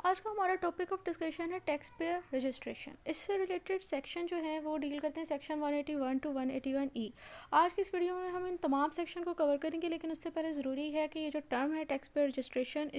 आज का हमारा टॉपिक ऑफ डिस्कशन है टैक्स पेयर रजिस्ट्रेशन। इससे रिलेटेड सेक्शन जो है वो डील करते हैं सेक्शन 181 टू 181 ई। आज की इस वीडियो में हम इन तमाम सेक्शन को कवर करेंगे, लेकिन उससे पहले ज़रूरी है कि ये जो टर्म है टैक्स पेयर रजिस्ट्रेशन,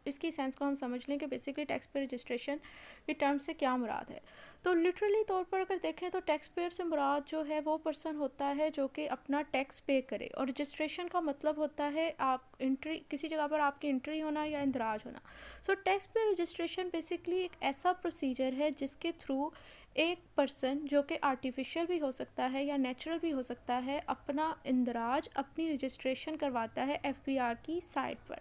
इसकी सेंस को हम समझ लें कि बेसिकली टैक्स पेयर रजिस्ट्रेशन की टर्म से क्या मुराद है। तो लिटरली तौर पर अगर देखें तो टैक्स पेयर से मुराद जो है वो पर्सन होता है जो कि अपना टैक्स पे करे, और रजिस्ट्रेशन का मतलब होता है आप एंट्री, किसी जगह पर आपकी एंट्री होना या इंदराज होना। So tax payer registration basically एक ऐसा प्रोसीजर है जिसके थ्रू एक पर्सन, जो कि आर्टिफिशियल भी हो सकता है या नेचुरल भी हो सकता है, अपना इंदराज, अपनी रजिस्ट्रेशन करवाता है एफबीआर की साइट पर।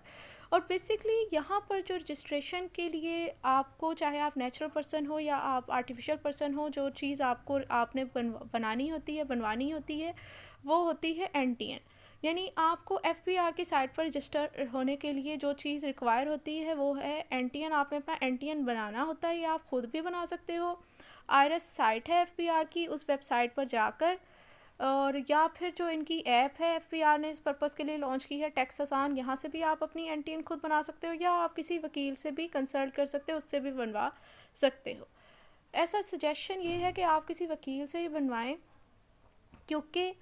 और बेसिकली यहाँ पर जो रजिस्ट्रेशन के लिए आपको, चाहे आप नेचुरल पर्सन हो या आप आर्टिफिशियल पर्सन हो, जो चीज़ आपने बनानी होती है, बनवानी होती है, वो होती है एनटीएन। यानी आपको एफबीआर की साइट पर रजिस्टर होने के लिए जो चीज़ रिक्वायर होती है वो है एनटीएन। आपने अपना एनटीएन बनाना होता है, या आप ख़ुद भी बना सकते हो। आईआरएस साइट है एफबीआर की, उस वेबसाइट पर जाकर, और या फिर जो इनकी ऐप है एफबीआर ने इस पर्पज़ के लिए लॉन्च की है, टैक्स आसान, यहाँ से भी आप अपनी एनटीएन खुद बना सकते हो, या आप किसी वकील से भी कंसल्ट कर सकते हो, उससे भी बनवा सकते हो। ऐसा सजेशन ये है कि आप किसी वकील से ही बनवाएं, क्योंकि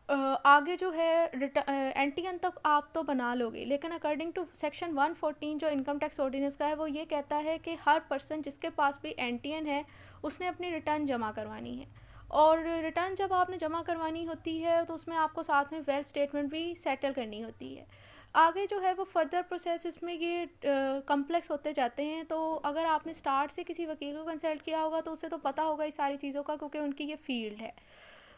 आगे जो है एनटीएन तक आप तो बना लोगे, लेकिन अकॉर्डिंग टू सेक्शन 114 जो इनकम टैक्स ऑर्डिनेंस का है, वो ये कहता है कि हर पर्सन जिसके पास भी एनटीएन है उसने अपनी रिटर्न जमा करवानी है। और रिटर्न जब आपने जमा करवानी होती है तो उसमें आपको साथ में वेल्थ स्टेटमेंट भी सेटल करनी होती है। आगे जो है वो फर्दर प्रोसेस इसमें ये कम्प्लेक्स होते जाते हैं। तो अगर आपने स्टार्ट से किसी वकील को कंसल्ट किया होगा तो उसे तो पता होगा इस सारी चीज़ों का, क्योंकि उनकी ये फील्ड है,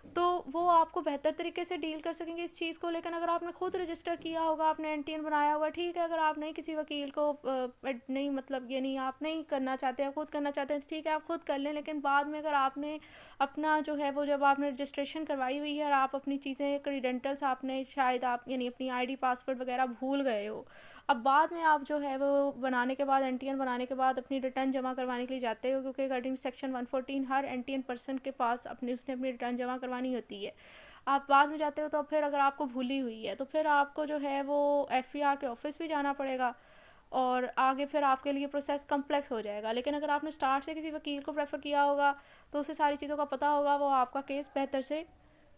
तो वो आपको बेहतर तरीके से डील कर सकेंगे इस चीज़ को। लेकिन अगर आपने खुद रजिस्टर किया होगा, आपने एनटीएन बनाया होगा, ठीक है। अगर आप नहीं किसी वकील को नहीं, मतलब ये नहीं, आप नहीं करना चाहते, आप खुद करना चाहते हैं, ठीक है, आप खुद कर लें। लेकिन बाद में अगर आपने अपना जो है वो, जब आपने रजिस्ट्रेशन करवाई हुई है और आप अपनी चीज़ें, क्रीडेंटल्स आपने शायद, आप यानी अपनी आईडी, पासवर्ड वगैरह भूल गए हो, अब बाद में आप जो है वो बनाने के बाद, एनटीएन बनाने के बाद अपनी रिटर्न जमा करवाने के लिए जाते हो, क्योंकि अकॉर्डिंग सेक्शन 114 हर एनटीएन पर्सन के पास उसने अपनी रिटर्न जमा करवानी होती है। आप बाद में जाते हो तो फिर अगर आपको भूली हुई है तो फिर आपको जो है वो एफबीआर के ऑफिस भी जाना पड़ेगा, और आगे फिर आपके लिए प्रोसेस कम्प्लेक्स हो जाएगा। लेकिन अगर आपने स्टार्ट से किसी वकील को प्रेफर किया होगा तो उसे सारी चीज़ों का पता होगा, वो आपका केस बेहतर से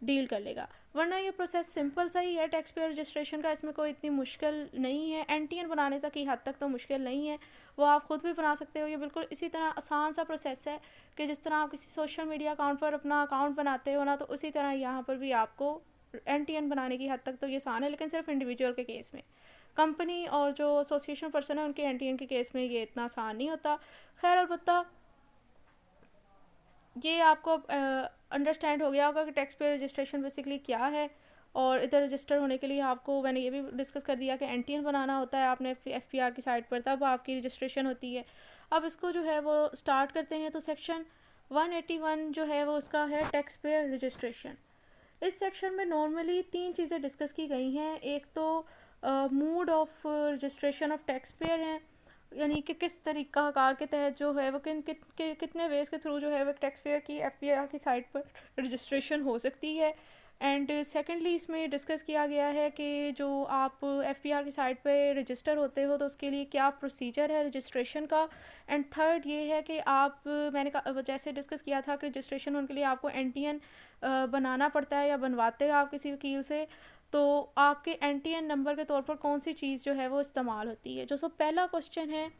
डील कर लेगा। वरना ये प्रोसेस सिंपल सा ही है टैक्स पेयर रजिस्ट्रेशन का, इसमें कोई इतनी मुश्किल नहीं है। एनटीएन बनाने तक की हद तक तो मुश्किल नहीं है, वो आप खुद भी बना सकते हो। ये बिल्कुल इसी तरह आसान सा प्रोसेस है कि जिस तरह आप किसी सोशल मीडिया अकाउंट पर अपना अकाउंट बनाते हो ना, तो उसी तरह यहाँ पर भी आपको एनटीएन बनाने की हद तक तो ये आसान है। लेकिन सिर्फ इंडिविजुअल के केस में, कंपनी और जो एसोसिएशन पर्सन है उनके एनटीएन के केस में ये इतना आसान नहीं होता। खैर, अलबत्ता ये आपको अंडरस्टैंड हो गया होगा कि टैक्स पेयर रजिस्ट्रेशन बेसिकली क्या है। और इधर रजिस्टर होने के लिए आपको, मैंने ये भी डिस्कस कर दिया कि एनटीएन बनाना होता है आपने एफबीआर की साइट पर, तब आपकी रजिस्ट्रेशन होती है। अब इसको जो है वो स्टार्ट करते हैं। तो सेक्शन 181 जो है वो इसका है टैक्स पेयर रजिस्ट्रेशन। इस सेक्शन में नॉर्मली 3 चीज़ें डिस्कस की गई हैं। एक तो mood off registration of tax payer है, यानी कि किस तरीका कार के तहत जो है वो कितने वेज़ के थ्रू जो है वो टैक्स पेयर की एफबीआर की साइट पर रजिस्ट्रेशन हो सकती है। एंड सेकेंडली इसमें डिस्कस किया गया है कि जो आप एफबीआर की साइट पे रजिस्टर होते हो तो उसके लिए क्या प्रोसीजर है रजिस्ट्रेशन का। एंड थर्ड ये है कि आप, मैंने जैसे डिस्कस किया था कि रजिस्ट्रेशन होने के लिए आपको एनटीएन बनाना पड़ता है या बनवाते हो आप किसी वकील से, तो आपके एनटीएन नंबर के तौर पर कौन सी चीज़ जो है वो इस्तेमाल होती है। जो सब पहला क्वेश्चन है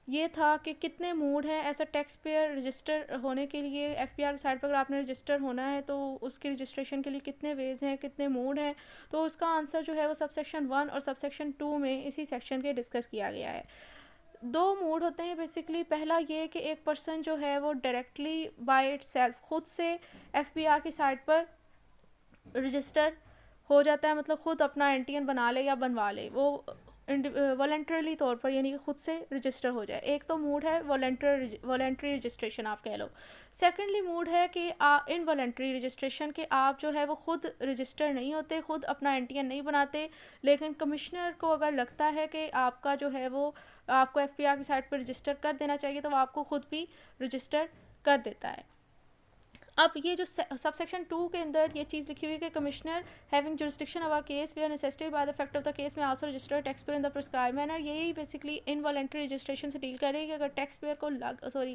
ये था कि कितने मोड हैं ऐसा टैक्स पेयर रजिस्टर होने के लिए। एफबीआर साइट पर अगर आपने रजिस्टर होना है तो उसके रजिस्ट्रेशन के लिए कितने वेज़ हैं, कितने मोड हैं। तो उसका आंसर जो है वो सब सेक्शन 1 और सब सेक्शन 2 में इसी सेक्शन के डिस्कस किया गया है। 2 मोड होते हैं बेसिकली। पहला ये कि एक पर्सन जो है वो डायरेक्टली बाय इटसेल्फ, खुद से एफबीआर की साइट पर रजिस्टर हो जाता है, मतलब खुद अपना एनटीएन बना ले या बनवा ले, वो वॉलंटरली तौर पर, यानी कि खुद से रजिस्टर हो जाए। एक तो मूड है वॉलंटरी रजिस्ट्रेशन आप कह लो। सेकेंडली मूड है कि इनवॉलंटरी रजिस्ट्रेशन के आप जो है वो खुद रजिस्टर नहीं होते, खुद अपना एनटीएन नहीं बनाते, लेकिन कमिश्नर को अगर लगता है कि आपका जो है वो, आपको एफबीआर की साइट पर रजिस्टर कर देना चाहिए, तो वो आपको खुद भी रजिस्टर कर देता है। अब ये जो सब सेक्शन 2 के अंदर ये चीज़ लिखी हुई है कि commissioner having jurisdiction over case where necessity by the fact of the case में also register tax payer in the prescribe manner. यही बेसिकली इनवॉलंटरी रजिस्ट्रेशन से डील कर रही है कि अगर टैक्स पेयर को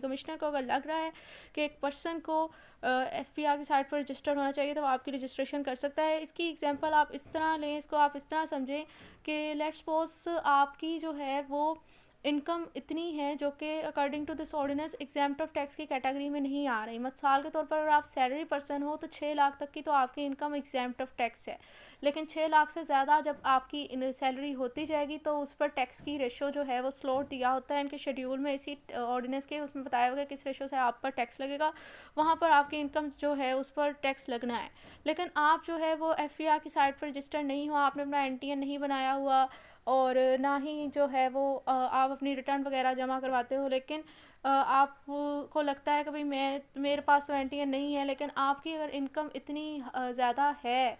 कमिश्नर को अगर लग रहा है कि एक पर्सन को FPR की साइट पर रजिस्टर्ड होना चाहिए तो वो आपकी रजिस्ट्रेशन कर सकता है। इसकी एग्जांपल आप इस तरह लें, इसको आप इस तरह समझें कि लेट्स सपोज आपकी जो है वो इनकम इतनी है जो कि according to this ordinance exempt of tax की कैटेगरी में नहीं आ रही। मिसाल के तौर पर अगर आप सैलरी पर्सन हो तो 6 लाख तक की तो आपकी इनकम एग्जाम्प्ट ऑफ टैक्स है, लेकिन 6 लाख से ज़्यादा जब आपकी सैलरी होती जाएगी तो उस पर टैक्स की रेशो जो है वो स्लॉट दिया होता है इनके शेड्यूल में, इसी ऑर्डिनेंस के उसमें बताया होगा किस रेशो से आप पर टैक्स लगेगा, वहाँ पर आपकी इनकम जो है उस पर टैक्स लगना है। लेकिन आप जो है वो FPR की साइट पर रजिस्टर नहीं हुआ, आपने अपना NTN नहीं बनाया हुआ और ना ही जो है वो आप अपनी रिटर्न वगैरह जमा करवाते हो, लेकिन आपको लगता है कि भाई मेरे पास तो NTN नहीं है, लेकिन आपकी अगर इनकम इतनी ज़्यादा है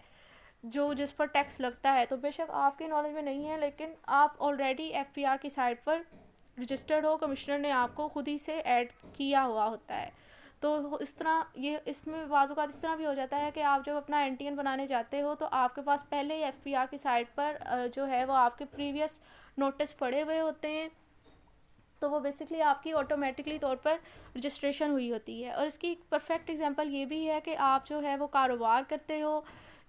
जो जिस पर टैक्स लगता है, तो बेशक आपकी नॉलेज में नहीं है लेकिन आप ऑलरेडी FPR की साइट पर रजिस्टर्ड हो, कमिश्नर ने आपको खुद ही से ऐड किया हुआ होता है। तो इस तरह ये इसमें बाज़-औक़ात इस तरह भी हो जाता है कि आप जब अपना NTN बनाने जाते हो तो आपके पास पहले ही FPR की साइट पर जो है वो आपके प्रीवियस नोटिस पड़े हुए होते हैं, तो वो बेसिकली आपकी ऑटोमेटिकली तौर पर रजिस्ट्रेशन हुई होती है। और इसकी परफेक्ट एग्जांपल ये भी है कि आप जो है वो कारोबार करते हो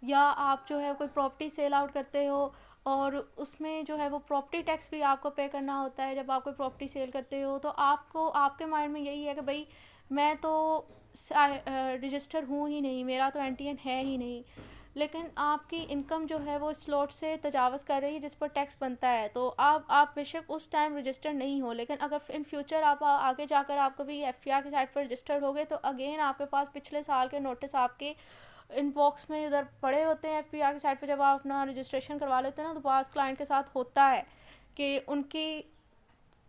या आप जो है कोई प्रॉपर्टी सेल आउट करते हो और उसमें जो है वो प्रॉपर्टी टैक्स भी आपको पे करना होता है जब आप कोई प्रॉपर्टी सेल करते हो, तो आपको आपके माइंड में यही है कि भाई मैं तो रजिस्टर हूँ ही नहीं, मेरा तो NTN है ही नहीं, लेकिन आपकी इनकम जो है वो स्लॉट से तजावज़ कर रही है जिस पर टैक्स बनता है, तो आप बेशक उस टाइम रजिस्टर नहीं हो, लेकिन अगर इन फ्यूचर आप आगे जाकर आप कभी FPR की साइट पर रजिस्टर्ड हो गए तो अगेन आपके पास पिछले साल के नोटिस आपके इनबॉक्स में इधर पड़े होते हैं। FPR की साइट पर जब आप अपना रजिस्ट्रेशन करवा लेते हैं ना, तो पास क्लाइंट के साथ होता है कि उनकी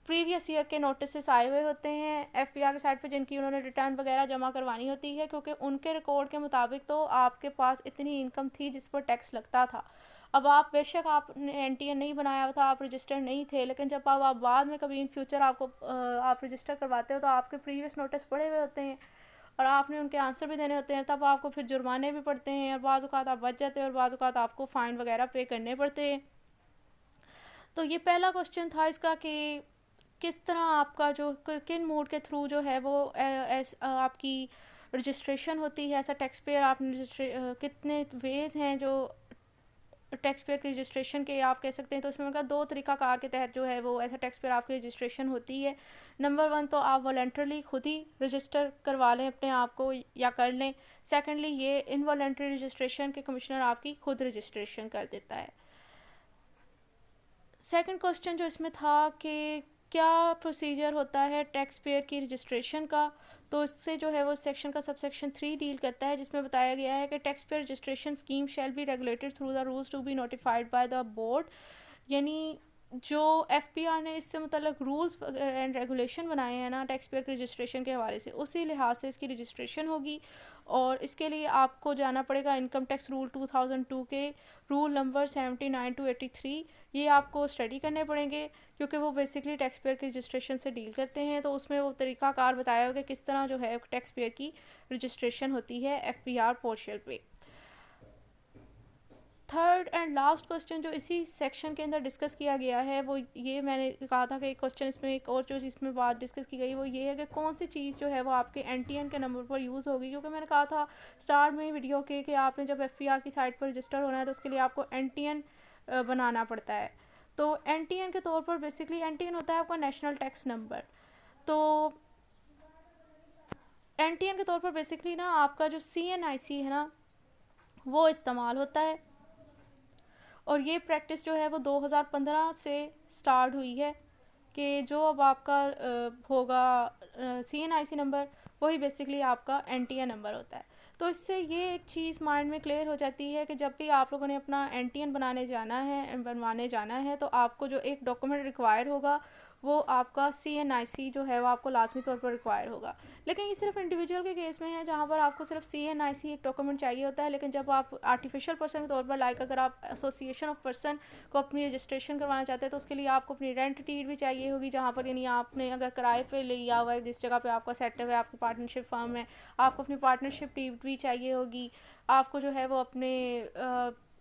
प्रीवियस ईयर के नोटिस आए हुए होते हैं FPR की साइट पे जिनकी उन्होंने रिटर्न वगैरह जमा करवानी होती है, क्योंकि उनके रिकॉर्ड के मुताबिक तो आपके पास इतनी इनकम थी जिस पर टैक्स लगता था। अब आप बेशक आपने NTN नहीं बनाया था, आप रजिस्टर नहीं थे, लेकिन जब आप बाद में कभी इन फ्यूचर आप रजिस्टर करवाते हो तो आपके प्रीवियस नोटिस पड़े हुए होते हैं और आपने उनके आंसर भी देने होते हैं, तब आपको फिर जुर्माने भी पड़ते हैं और बाज़ औक़ात आप बच जाते हैं और बाज़ औक़ात आपको फ़ाइन वगैरह पे करने पड़ते हैं। तो ये पहला क्वेश्चन था इसका कि किस तरह आपका जो किन मोड के थ्रू जो है वो आपकी रजिस्ट्रेशन होती है एज अ टैक्स पेयर। आपने कितने वेज़ हैं जो टैक्स पेयर की रजिस्ट्रेशन के आप कह सकते हैं, तो इसमें उनका 2 तरीक़ाकार के तहत जो है वो एज अ टैक्स पेयर आपकी रजिस्ट्रेशन होती है। नंबर 1 तो आप वॉलंटरली खुद ही रजिस्टर करवा लें अपने आप को या कर लें। सेकेंडली ये इनवॉलंटरी रजिस्ट्रेशन के कमिश्नर आपकी खुद रजिस्ट्रेशन कर देता है। सेकंड क्वेश्चन जो इसमें था कि क्या प्रोसीजर होता है टैक्स पेयर की रजिस्ट्रेशन का, तो इससे जो है वो सेक्शन का सबसेक्शन 3 डील करता है, जिसमें बताया गया है कि tax payer registration scheme shall be regulated through the rules to be notified by the board. यानी जो FPR ने इससे मतलब रूल्स एंड रेगुलेशन बनाए हैं ना टैक्स पेयर के रजिस्ट्रेशन के हवाले से, उसी लिहाज से इसकी रजिस्ट्रेशन होगी और इसके लिए आपको जाना पड़ेगा इनकम टैक्स रूल 2002 के रूल नंबर 79 to 83। ये आपको स्टडी करने पड़ेंगे क्योंकि वो बेसिकली टैक्स पेयर की रजिस्ट्रेशन से डील करते हैं, तो उसमें वो तरीक़ाकार बताया होगा किस तरह जो है टैक्स पेयर की रजिस्ट्रेशन होती है FPR पोर्टल पे। थर्ड एंड लास्ट क्वेश्चन जो इसी सेक्शन के अंदर डिस्कस किया गया है वो ये मैंने कहा था कि एक क्वेश्चन इसमें एक और जो इसमें बात डिस्कस की गई वो ये है कि कौन सी चीज़ जो है वो आपके NTN के नंबर पर यूज़ होगी, क्योंकि मैंने कहा था स्टार्ट में वीडियो के कि आपने जब FPR की साइट पर रजिस्टर होना है तो उसके लिए आपको NTN बनाना पड़ता है। तो NTN के तौर पर बेसिकली NTN होता है आपका नेशनल टैक्स नंबर। तो NTN के तौर पर बेसिकली ना आपका जो CNIC है ना वो इस्तेमाल होता है और ये प्रैक्टिस जो है वो 2015 से स्टार्ट हुई है कि जो अब आपका होगा CNIC नंबर वही बेसिकली आपका NTN नंबर होता है। तो इससे ये एक चीज़ माइंड में क्लियर हो जाती है कि जब भी आप लोगों ने अपना NTN बनवाने जाना है तो आपको जो एक डॉक्यूमेंट रिक्वायर होगा वो आपका CNIC जो है वो आपको लाजमी तौर पर रिक्वायर होगा। लेकिन ये सिर्फ इंडिविजुअल के केस में है जहाँ पर आपको सिर्फ CNIC एक डॉक्यूमेंट चाहिए होता है। लेकिन जब आप आर्टिफिशियल पर्सन के तौर पर लाइक अगर आप एसोसिएशन ऑफ पर्सन को अपनी रजिस्ट्रेशन करवाना चाहते हैं तो उसके लिए आपको अपनी रेंट डीड भी चाहिए होगी, जहाँ पर यानी आपने अगर किराए पे लिया हुआ है जिस जगह पे आपका सेटअप है, आपकी पार्टनरशिप फर्म है, आपको अपनी पार्टनरशिप डीड भी चाहिए होगी। आपको जो है वो अपने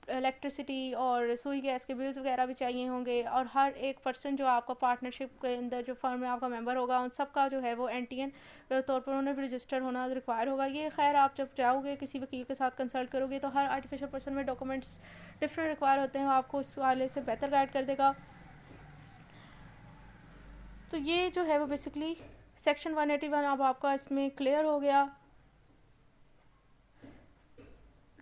इलेक्ट्रिसिटी और सुई गैस के बिल्स वगैरह भी चाहिए होंगे। और हर एक पर्सन जो आपका पार्टनरशिप के अंदर जो फर्म में आपका मेंबर होगा उन सब का जो है वो NTN तौर पर उन्हें रजिस्टर होना रिक्वायर होगा। ये खैर आप जब जाओगे किसी वकील के साथ कंसल्ट करोगे तो हर आर्टिफिशियल पर्सन में डॉक्यूमेंट्स डिफरेंट रिक्वायर होते हैं, आपको इस वाले से बेहतर गाइड कर देगा। तो ये जो है वो बेसिकली सेक्शन 181 अब आपका इसमें क्लियर हो गया।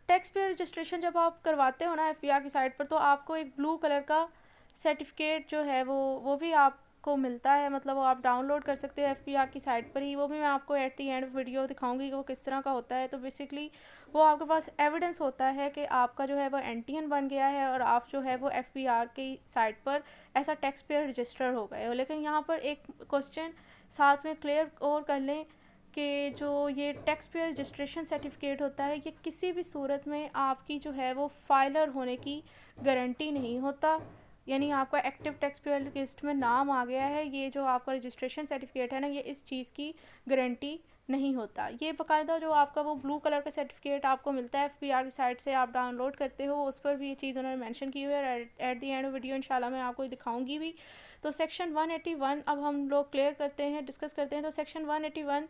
टैक्स पेयर रजिस्ट्रेशन जब आप करवाते हो ना FBR की साइट पर तो आपको एक ब्लू कलर का सर्टिफिकेट जो है वो भी आपको मिलता है, मतलब वो आप डाउनलोड कर सकते हो FBR की साइट पर ही। वो भी मैं आपको एट दी एंड वीडियो दिखाऊंगी कि वो किस तरह का होता है। तो बेसिकली वो आपके पास एविडेंस होता है कि आपका जो है वो NTN बन गया है और आप जो है वो FBR की साइट पर ऐसा टैक्स पेयर रजिस्टर हो गए हो। लेकिन यहाँ पर एक क्वेश्चन साथ में क्लियर और कर लें कि जो ये टैक्स पेयर रजिस्ट्रेशन सर्टिफिकेट होता है ये किसी भी सूरत में आपकी जो है वो फाइलर होने की गारंटी नहीं होता। यानी आपका एक्टिव टैक्स पेयर लिस्ट में नाम आ गया है, ये जो आपका रजिस्ट्रेशन सर्टिफिकेट है ना ये इस चीज़ की गारंटी नहीं होता। ये बाकायदा जो आपका वो ब्लू कलर का सर्टिफिकेट आपको मिलता है FBR की साइट से, आप डाउनलोड करते हो, उस पर भी ये चीज़ उन्होंने मेंशन की हुई है। एट दी एंड वीडियो इंशाल्लाह मैं आपको दिखाऊंगी भी। तो सेक्शन 181 अब हम लोग क्लियर करते हैं, डिस्कस करते हैं। तो सेक्शन 181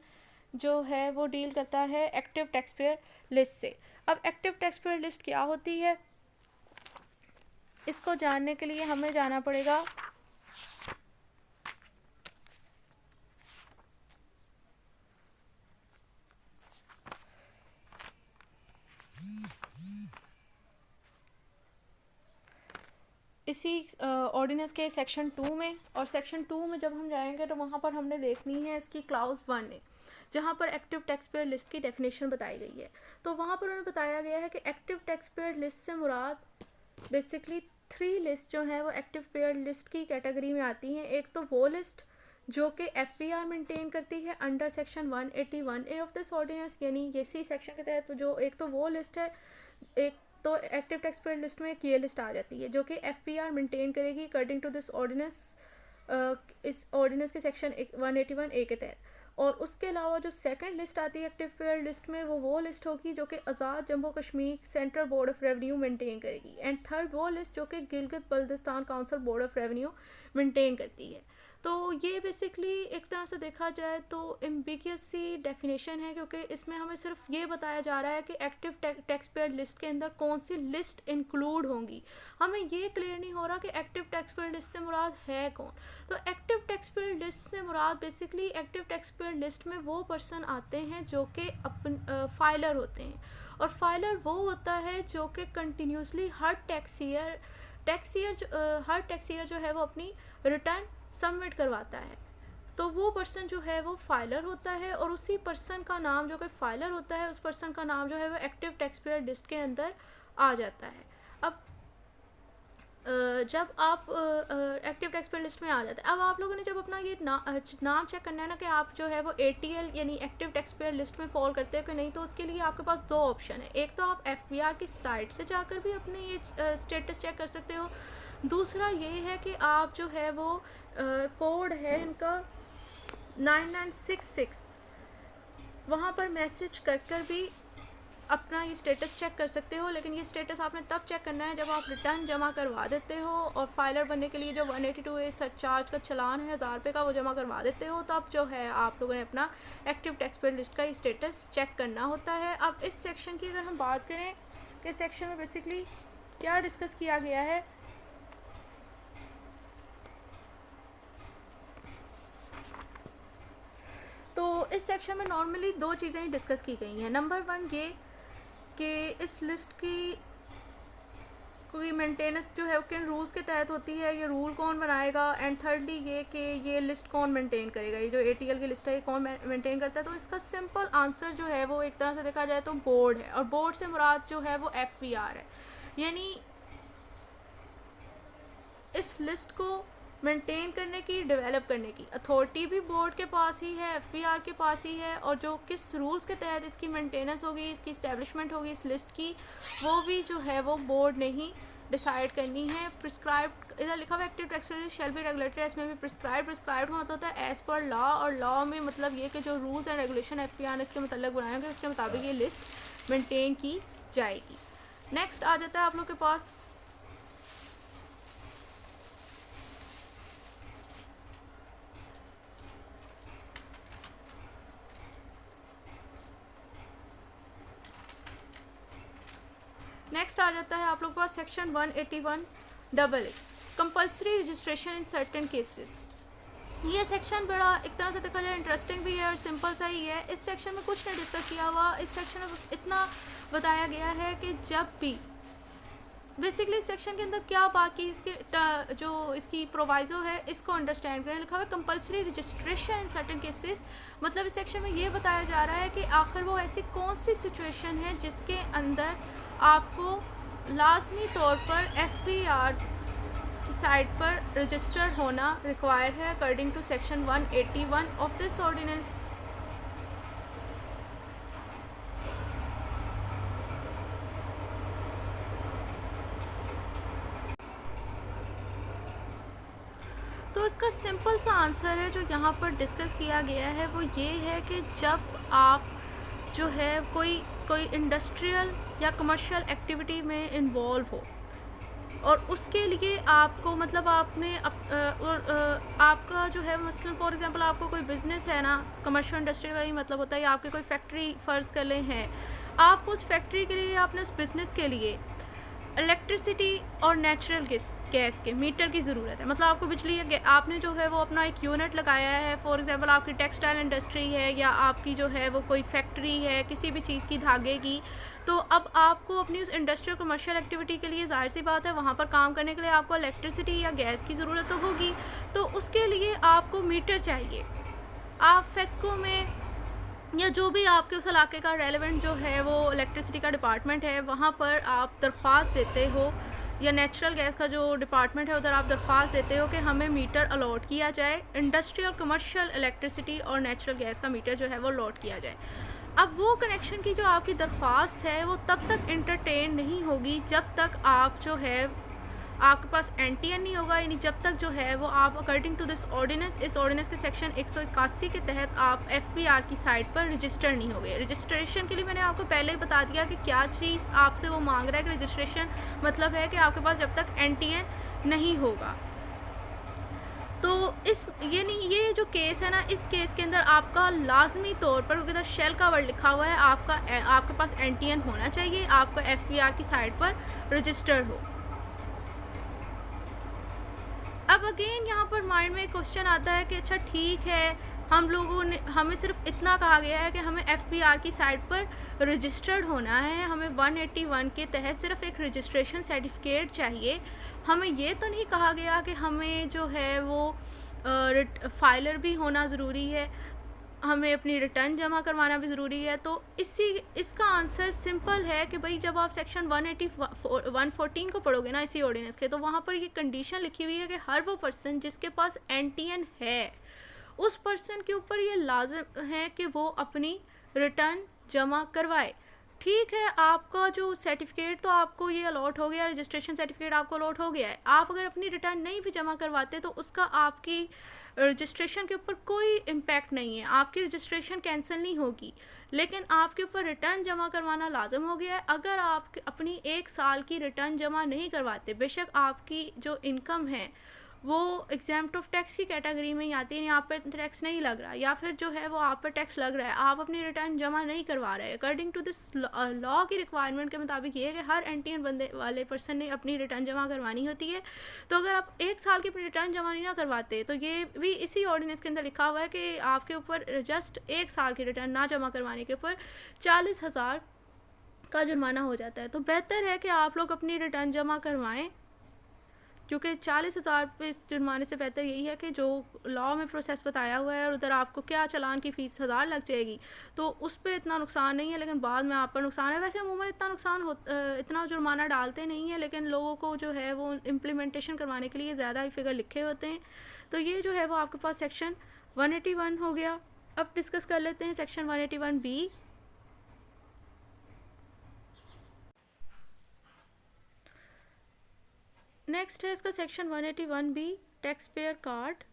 जो है वो डील करता है एक्टिव टैक्स पेयर लिस्ट से। अब एक्टिव टैक्स पेयर लिस्ट क्या होती है, इसको जानने के लिए हमें जाना पड़ेगा इसी ऑर्डिनेंस के सेक्शन 2 में। और सेक्शन 2 में जब हम जाएंगे तो वहाँ पर हमने देखनी है इसकी क्लाउज 1 है जहाँ पर एक्टिव टैक्स पेयर लिस्ट की डेफिनेशन बताई गई है। तो वहाँ पर उन्हें बताया गया है कि एक्टिव टैक्स पेयर लिस्ट से मुराद बेसिकली 3 लिस्ट जो है वो एक्टिव पेयर लिस्ट की कैटेगरी में आती हैं। एक तो वो लिस्ट जो कि FBR मेंटेन करती है under section 181A of this ordinance, यानी इसी सेक्शन के तहत जो एक तो वो लिस्ट है, एक तो एक्टिव टैक्स पेयर लिस्ट में एक ये लिस्ट आ जाती है जो कि FBR मेंटेन करेगी अकॉर्डिंग टू दिस ऑर्डिनेंस, इस ऑर्डिनेंस के सेक्शन 181A के तहत। और उसके अलावा जो सेकंड लिस्ट आती है एक्टिव पेयर लिस्ट में वो लिस्ट होगी जो कि Azad Jammu Kashmir central board of revenue maintain करेगी। एंड थर्ड वो लिस्ट जो कि Gilgit Baltistan council board of revenue maintain करती है। तो ये बेसिकली एक तरह से देखा जाए तो एम्बिगियस सी डेफिनेशन है, क्योंकि इसमें हमें सिर्फ ये बताया जा रहा है कि एक्टिव टैक्स पेयर लिस्ट के अंदर कौन सी लिस्ट इंक्लूड होंगी। हमें ये क्लियर नहीं हो रहा कि एक्टिव टैक्स पेयर लिस्ट से मुराद है कौन। तो एक्टिव टैक्स पेयर लिस्ट से मुराद basically active tax payer list में वो पर्सन आते हैं जो कि फाइलर होते हैं। और फाइलर वो होता है जो कि कंटिन्यूसली हर टैक्स ईयर जो है वो अपनी रिटर्न सबमिट करवाता है। तो वो पर्सन जो है वो फाइलर होता है और उसी पर्सन का नाम जो कि फाइलर होता है उस पर्सन का नाम जो है वो एक्टिव टैक्स पेयर लिस्ट के अंदर आ जाता है। अब जब आप एक्टिव टैक्स पेयर लिस्ट में आ जाते हैं, अब आप लोगों ने जब अपना ये नाम चेक करना है ना कि आप जो है वो ATL यानी एक्टिव टैक्स पेयर लिस्ट में फॉल करते हैं कि नहीं, तो उसके लिए आपके पास 2 ऑप्शन है। एक तो आप FBR की साइट से जाकर भी अपने ये स्टेटस चेक कर सकते हो। दूसरा ये है कि आप जो है वो कोड है इनका 9966 वहाँ पर मैसेज कर भी अपना ये स्टेटस चेक कर सकते हो। लेकिन ये स्टेटस आपने तब चेक करना है जब आप रिटर्न जमा करवा देते हो और फाइलर बनने के लिए जो 182A सरचार्ज का चलान है 1000 रुपये का वो जमा करवा देते हो, तब जो है आप लोगों ने अपना एक्टिव टैक्स पेयर लिस्ट का ये स्टेटस चेक करना होता है। अब इस सेक्शन की अगर हम बात करें कि सेक्शन में बेसिकली क्या डिस्कस किया गया है, तो इस सेक्शन में नॉर्मली 2 चीज़ें ही डिस्कस की गई हैं। नंबर 1 ये कि इस लिस्ट की कोई मेंटेनेंस जो है किन रूल्स के तहत होती है, ये रूल कौन बनाएगा। एंड थर्डली ये कि ये लिस्ट कौन मेंटेन करेगा, ये जो ATL की लिस्ट है ये कौन मेंटेन करता है। तो इसका सिंपल आंसर जो है वो एक तरह से देखा जाए तो बोर्ड है, और बोर्ड से मुराद जो है वो FBR है। यानी इस लिस्ट को मेंटेन करने की, डेवलप करने की अथॉरिटी भी बोर्ड के पास ही है, एफपीआर के पास ही है, और जो किस रूल्स के तहत इसकी मेंटेनेंस होगी, इसकी इस्टेब्लिशमेंट होगी इस लिस्ट की, वो भी जो है वो बोर्ड ने ही डिसाइड करनी है। प्रिस्क्राइब्ड, इधर लिखा हुआ active tax shell be regulated, इसमें भी प्रिस्क्राइब्ड का मतलब होता है एज़ पर लॉ, और लॉ में मतलब ये कि जो रूल्स एंड रेगुलेशन एफपीआर ने इसके मतलब बनाएंगे उसके मुताबिक ये लिस्ट मेंटेन की जाएगी। नेक्स्ट आ जाता है आप लोग के पास नेक्स्ट आ जाता है आप लोग के पास section 181AA compulsory registration in certain cases. ये सेक्शन बड़ा एक तरह से देखा जाए इंटरेस्टिंग भी है और सिंपल सा ही है। इस सेक्शन में कुछ नहीं डिस्कस किया हुआ, इस सेक्शन में बस इतना बताया गया है कि जब भी बेसिकली इस सेक्शन के अंदर क्या बाकी इसके जो इसकी प्रोवाइजो है इसको अंडरस्टैंड करें। लिखा हुआ है compulsory registration in certain cases, मतलब इस सेक्शन में ये बताया जा रहा है कि आखिर वो ऐसी कौन सी सिचुएशन है जिसके अंदर आपको लाजमी तौर पर एफपीआर की साइट पर रजिस्टर्ड होना रिक्वायर है according to section 181 of this ordinance. तो इसका सिंपल सा आंसर है जो यहाँ पर डिस्कस किया गया है वो ये है कि जब आप जो है कोई इंडस्ट्रियल या कमर्शियल एक्टिविटी में इन्वॉल्व हो और उसके लिए आपको मतलब आपने आपका जो है मसलन फॉर एग्जांपल आपको कोई बिज़नेस है ना, कमर्शियल इंडस्ट्री का ही मतलब होता है आपकी कोई फैक्ट्री फ़र्ज़ कर लें है, आप उस फैक्ट्री के लिए आपने उस बिज़नेस के लिए इलेक्ट्रिसिटी और नेचुरल गैस के मीटर की ज़रूरत है। मतलब आपको बिजली आपने जो है वो अपना एक यूनिट लगाया है, फॉर एग्जांपल आपकी टेक्सटाइल इंडस्ट्री है या आपकी जो है वो कोई फैक्ट्री है किसी भी चीज़ की धागे की, तो अब आपको अपनी उस इंडस्ट्रियल कमर्शियल एक्टिविटी के लिए ज़ाहिर सी बात है वहाँ पर काम करने के लिए आपको इलेक्ट्रिसिटी या गैस की ज़रूरत तो होगी, तो उसके लिए आपको मीटर चाहिए। आप फेस्को में या जो भी आपके उस इलाके का रेलेवेंट जो है वो इलेक्ट्रिसिटी का डिपार्टमेंट है वहाँ पर आप दरख्वास्त देते हो, या नेचुरल गैस का जो डिपार्टमेंट है उधर आप दरख्वास्त देते हो कि हमें मीटर अलॉट किया जाए, इंडस्ट्रियल कमर्शियल इलेक्ट्रिसिटी और नेचुरल गैस का मीटर जो है वो अलॉट किया जाए। अब वो कनेक्शन की जो आपकी दरख्वास्त है वो तब तक इंटरटेन नहीं होगी जब तक आप जो है आपके पास एनटीएन नहीं होगा, यानी जब तक जो है वो आप अकॉर्डिंग टू दिस ऑर्डिनेंस, इस ऑर्डिनेंस के सेक्शन 181 के तहत आप एफपीआर की साइट पर रजिस्टर नहीं हो गए। रजिस्ट्रेशन के लिए मैंने आपको पहले ही बता दिया कि क्या चीज़ आपसे वो मांग रहा है कि रजिस्ट्रेशन मतलब है कि आपके पास जब तक एनटीएन नहीं होगा। तो ये जो केस है ना, इस केस के अंदर आपका लाजमी तौर पर क्योंकि इधर शेल का वर्ड लिखा हुआ है आपके पास एनटीएन होना चाहिए, आपका एफपीआर की साइट पर रजिस्टर्ड हो। अब अगेन यहाँ पर माइंड में एक क्वेश्चन आता है कि अच्छा ठीक है, हमें सिर्फ इतना कहा गया है कि हमें एफपीआर की साइट पर रजिस्टर्ड होना है, हमें 181 के तहत सिर्फ एक रजिस्ट्रेशन सर्टिफिकेट चाहिए, हमें ये तो नहीं कहा गया कि हमें जो है वो फाइलर भी होना ज़रूरी है, हमें अपनी रिटर्न जमा करवाना भी ज़रूरी है। तो इसका आंसर सिंपल है कि भाई जब आप सेक्शन 114 को पढ़ोगे ना इसी ऑर्डिनेंस के, तो वहाँ पर ये कंडीशन लिखी हुई है कि हर वो पर्सन जिसके पास एनटीएन है उस पर्सन के ऊपर ये लाजिम है कि वो अपनी रिटर्न जमा करवाए। ठीक है, आपका जो सर्टिफिकेट तो आपको ये अलॉट हो गया, रजिस्ट्रेशन सर्टिफिकेट आपको अलॉट हो गया है, आप अगर अपनी रिटर्न नहीं भी जमा करवाते तो उसका आपकी रजिस्ट्रेशन के ऊपर कोई इम्पैक्ट नहीं है, आपकी रजिस्ट्रेशन कैंसिल नहीं होगी, लेकिन आपके ऊपर रिटर्न जमा करवाना लाजम हो गया है। अगर आप अपनी 1 साल की रिटर्न जमा नहीं करवाते, बेशक आपकी जो इनकम है वो एग्जाम्प्ट ऑफ टैक्स की कैटेगरी में ही आती है, यानी आप पर टैक्स नहीं लग रहा, या फिर जो है वो आप पर टैक्स लग रहा है, आप अपनी रिटर्न जमा नहीं करवा रहे, अकॉर्डिंग टू दिस लॉ की रिक्वायरमेंट के मुताबिक ये है कि हर एनटीएन बंदे वाले पर्सन ने अपनी रिटर्न जमा करवानी होती है। तो अगर आप 1 साल की अपनी रिटर्न जमा नहीं ना करवाते तो ये भी इसी ऑर्डिनेंस के अंदर लिखा हुआ है कि आपके ऊपर जस्ट 1 साल की रिटर्न ना जमा करवाने के ऊपर 40,000 का जुर्माना हो जाता है। तो बेहतर है कि आप लोग अपनी रिटर्न जमा करवाएँ क्योंकि 40,000 पे जुर्माने से बेहतर यही है कि जो लॉ में प्रोसेस बताया हुआ है और उधर आपको क्या चालान की फ़ीस 1000 लग जाएगी, तो उस पर इतना नुकसान नहीं है, लेकिन बाद में आप पर नुकसान है। वैसे अमूमन इतना इतना जुर्माना डालते नहीं है, लेकिन लोगों को जो है वो इम्प्लीमेंटेशन करवाने के लिए ज़्यादा ही फिगर लिखे होते हैं। तो ये जो है वो आपके पास सेक्शन 181 हो गया। अब डिस्कस कर लेते हैं सेक्शन 181B। नेक्स्ट है इसका section 181B, tax payer card.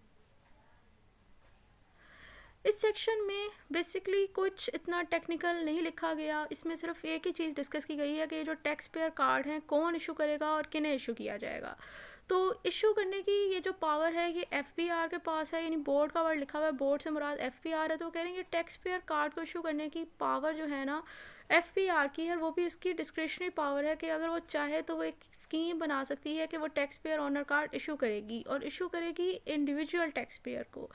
इस सेक्शन में बेसिकली कुछ इतना टेक्निकल नहीं लिखा गया, इसमें सिर्फ एक ही चीज़ डिस्कस की गई है कि ये जो टैक्स पेयर कार्ड हैं कौन इशू करेगा और किन्हें इशू किया जाएगा। तो इशू करने की ये जो पावर है ये एफबीआर के पास है, यानी बोर्ड का वर्ड लिखा हुआ है, बोर्ड से मुराद एफबीआर है। तो वो कह रहे हैं कि टैक्स पेयर कार्ड को इशू करने की पावर जो है ना एफबीआर की है, वो भी इसकी डिस्क्रिशनरी पावर है कि अगर वो चाहे तो वो एक स्कीम बना सकती है कि वो tax payer owner card issue करेगी, और इशू करेगी इंडिविजुअल टैक्स पेयर को,